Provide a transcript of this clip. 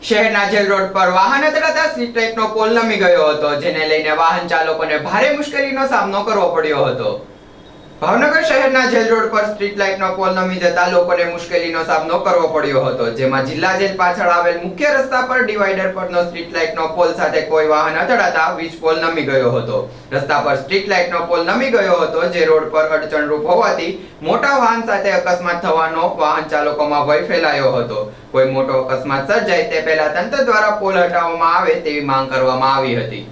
શહેરના jail road પર વાહન અથડાતા સ્ટ્રીટ લાઇટનો પોલ નમી ગયો હતો, જેને લઈને વાહન ચાલકોને ભારે મુશ્કેલીનો સામનો કરવો પડ્યો હતો. ભાવનગર શહેરના જેલ રોડ પર સ્ટ્રીટ લાઇટનો પોલ નમી જતા લોકોને મુશ્કેલીનો સામનો કરવો પડ્યો હતો, જેમાં જિલ્લા જેલ પાછળ આવેલ મુખ્ય રસ્તા પર ડિવાઈડર પરનો સ્ટ્રીટ લાઇટનો પોલ સાથે કોઈ વાહન અથડાતા વીજ પોલ નમી ગયો હતો. રસ્તા પર સ્ટ્રીટ લાઇટનો પોલ નમી ગયો હતો, જે રોડ પર અડચણરૂપ હોવાથી મોટા વાહન સાથે અકસ્માત થવાનો વાહન ચાલકોમાં ભય ફેલાયો હતો. કોઈ મોટો અકસ્માત સર્જાય તે પહેલા તંત્ર દ્વારા પોલ હટાવવામાં આવે તેવી માંગ કરવામાં આવી હતી.